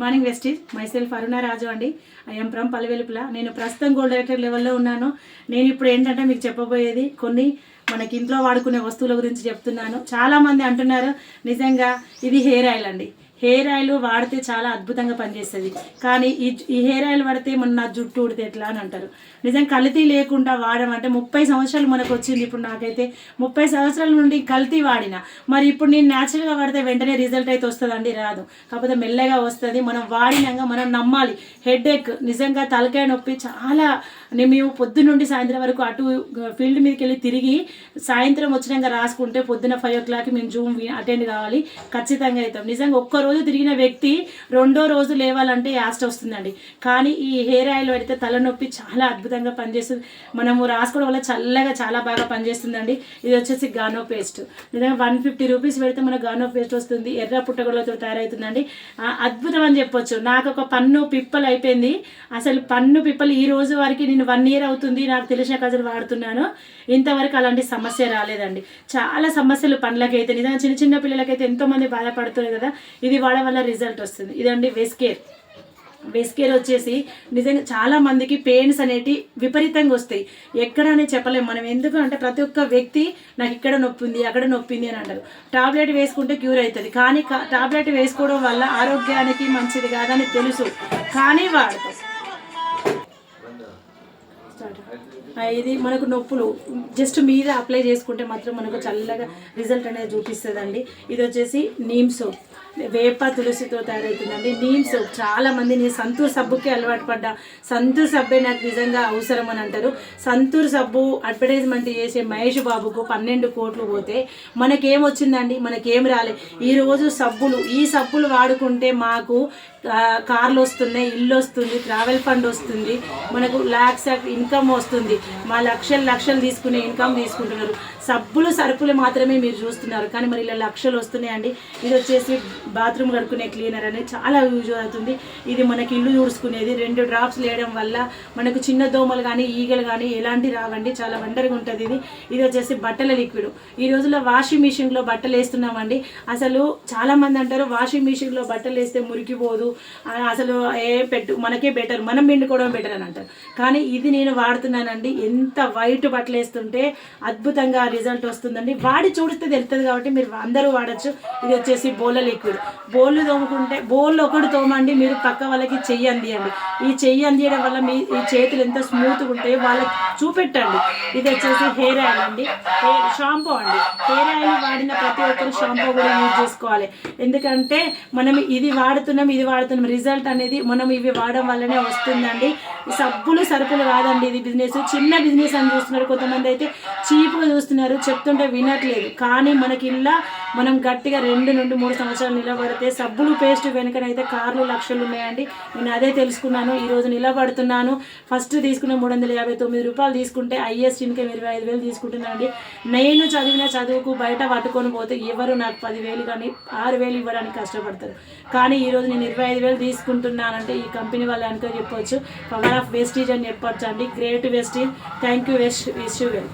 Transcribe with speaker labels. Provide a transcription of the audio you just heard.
Speaker 1: Morning వెస్టీజ్ myself Aruna Raju అండి. I'm from Pallevelupula. నేను ప్రస్తుతం గోల్డ్ డైరెక్టర్ లెవెల్లో ఉన్నాను. నేను ఇప్పుడు ఏంటంటే మీకు చెప్పబోయేది కొన్ని మనకి ఇంట్లో వాడుకునే వస్తువుల గురించి చెప్తున్నాను. చాలామంది అంటున్నారు నిజంగా ఇది హెయిర్ ఆయిల్ అండి. హెయిర్ ఆయిల్ వాడితే చాలా అద్భుతంగా పనిచేస్తుంది, కానీ ఈ హెయిర్ ఆయిల్ వాడితే నా జుట్టు ఊడితే ఎట్లా అని అంటారు. నిజం కల్తీ లేకుండా వాడమంటే 30 సంవత్సరాలు మనకు వచ్చింది. ఇప్పుడు నాకైతే 30 సంవత్సరాల నుండి కల్తీ వాడిన, మరి ఇప్పుడు నేను న్యాచురల్గా వాడితే వెంటనే రిజల్ట్ అయితే వస్తుందండి? రాదు. కాకపోతే మెల్లగా వస్తుంది. మనం వాడినాక మనం నమ్మాలి. హెడేక్, నిజంగా తలకాయ నొప్పి చాలా. మేము పొద్దున్న నుండి సాయంత్రం వరకు అటు ఫీల్డ్ మీదకి వెళ్ళి తిరిగి సాయంత్రం వచ్చినాక రాసుకుంటే పొద్దున 5 o'clock మేము జూమ్ అటెండ్ కావాలి, ఖచ్చితంగా అవుతాం. నిజంగా ఒక్కరోజు తిరిగిన వ్యక్తి రెండో రోజు లేవాలంటే యాస్ట్ వస్తుందండి. కానీ ఈ హెయిర్ ఆయిల్ పెడితే తలనొప్పి చాలా అద్భుతంగా పనిచేస్తుంది. మనము రాసుకోవడం వల్ల చల్లగా చాలా బాగా పనిచేస్తుందండి. ఇది వచ్చేసి గానో పేస్ట్. నిజంగా 150 రూపీస్ పెడితే మనకు గానో పేస్ట్ వస్తుంది. ఎర్ర పుట్టగొడలతో తయారవుతుందండి. అద్భుతం అని చెప్పొచ్చు. నాకు ఒక పన్ను పిప్పలు అయిపోయింది. అసలు పన్ను పిప్పలు ఈ రోజు వరకు నేను 1 year అవుతుంది నాకు తెలిసిన కజలు వాడుతున్నాను. ఇంతవరకు అలాంటి సమస్య రాలేదండి. చాలా సమస్యలు పనులకైతే నిజంగా చిన్న చిన్న పిల్లలకైతే ఎంతోమంది బాధపడుతున్నారు కదా. ఇది వాడడం వల్ల రిజల్ట్ వస్తుంది. ఇదండి వెస్కేర్ వచ్చేసి నిజంగా చాలా మందికి పెయిన్స్ అనేటి విపరీతంగా వస్తాయి. ఎక్కడనే చెప్పలేము మనం. ఎందుకు అంటే ప్రతి ఒక్క వ్యక్తి నాకు ఇక్కడ నొప్పి ఉంది, అక్కడ నొప్పి ఉంది అని అంటారు. టాబ్లెట్ వేసుకుంటే క్యూర్ అవుతుంది, కానీ టాబ్లెట్ వేసుకోవడం వల్ల ఆరోగ్యానికి మంచిది కాదని తెలుసు, కానీ వాడతాం. ఇది మనకు నొప్పులు జస్ట్ మీద అప్లై చేసుకుంటే మాత్రం మనకు చల్లగా రిజల్ట్ అనేది చూపిస్తుందండి. ఇది వచ్చేసి నీమ్ సోప్, వేప తులసితో తయారవుతుందండి. నీమ్ సోప్ చాలా మంది నేను సంతూర్ సబ్బుకి అలవాటు పడ్డా. సంతూర్ సబ్బే నాకు నిజంగా అవసరం అని అంటారు. సంతూర్ సబ్బు అడ్వర్టైజ్మెంట్ చేసే మహేష్ బాబుకు 12 కోట్లు పోతే మనకేమొచ్చిందండి? మనకేం రాలే. ఈరోజు ఈ సబ్బులు వాడుకుంటే మాకు కార్లు వస్తున్నాయి, ఇల్లు వస్తుంది, ట్రావెల్ ఫండ్ వస్తుంది, మనకు లాక్స్ ఆఫ్ ఇన్కమ్ వస్తుంది. మా లక్షలు తీసుకునే ఇన్కమ్ తీసుకుంటున్నారు. సబ్బులు సరుకులు మాత్రమే మీరు చూస్తున్నారు, కానీ మరి ఇలా లక్షలు వస్తున్నాయండి. ఇది వచ్చేసి బాత్రూమ్ కడుక్కునే క్లీనర్ అనేది చాలా యూజ్ అవుతుంది. ఇది మనకి ఇల్లు తుడుచుకునేది. 2 drops వేయడం వల్ల మనకు చిన్న దోమలు కానీ ఈగలు కానీ ఎలాంటి రావండి. చాలా వండర్గా ఉంటుంది ఇది వచ్చేసి బట్టల లిక్విడ్. ఈ రోజుల్లో వాషింగ్ మిషన్లో బట్టలు వేస్తున్నామండి. అసలు చాలామంది అంటారు వాషింగ్ మిషన్లో బట్టలు వేస్తే మురికిపోదు, అసలు మనకే బెటర్, మనం పిండుకోవడం బెటర్ అని అంటారు. కానీ ఇది నేను వాడుతున్నానండి. ఎంత వైట్ బట్టలు వేస్తుంటే అద్భుతంగా రిజల్ట్ వస్తుందండి. వాడి చూడితే తెలుస్తుంది కాబట్టి మీరు అందరూ వాడచ్చు. ఇది వచ్చేసి బోళ్ళ లిక్విడ్. బోళ్ళు తోముకుంటే బోళ్ళు ఒకటి తోమండి, మీరు పక్క వాళ్ళకి చెయ్యి అందియండి. ఈ చెయ్యి అందియడం వల్ల ఈ చేతులు ఎంత స్మూత్గా ఉంటాయో వాళ్ళకి చూపెట్టండి. ఇది వచ్చేసి హెయిర్ ఆయిల్ అండి, షాంపూ అండి. హెయిర్ ఆయిల్ వాడిన ప్రతి ఒక్కరు షాంపూ కూడా యూజ్ చేసుకోవాలి. ఎందుకంటే మనం ఇది వాడుతున్నాం రిజల్ట్ అనేది మనం ఇవి వాడడం వల్లనే వస్తుందండి. సబ్బులు సరుకులు కాదండి. ఇది బిజినెస్, చిన్న బిజినెస్ అని చూస్తున్నారు. కొంతమంది అయితే చీప్గా చూస్తున్నారు, చెప్తుంటే వినట్లేదు. కానీ మనకి ఇలా మనం గట్టిగా 2 నుండి 3 సంవత్సరాలు నిలబడితే సబ్బులు పేస్ట్ వెనుకనైతే కార్లు లక్షలు ఉన్నాయండి. నేను అదే తెలుసుకున్నాను, ఈరోజు నిలబడుతున్నాను. ఫస్ట్ తీసుకున్న 359 రూపాయలు తీసుకుంటే హైయెస్ట్ ఇన్కమ్ 25,000 తీసుకుంటున్నానండి. నేను చదివిన చదువుకు బయట పట్టుకొని పోతే ఎవరు నాకు 10,000 కానీ 6,000 ఇవ్వడానికి కష్టపడతారు. కానీ ఈరోజు నేను 25,000 తీసుకుంటున్నానంటే ఈ కంపెనీ వాళ్ళు అనుకో చెప్పొచ్చు. పవర్ ఆఫ్ వెస్టీజ్ అని చెప్పొచ్చు అండి. Great Vestige. Thank you. Wish you well.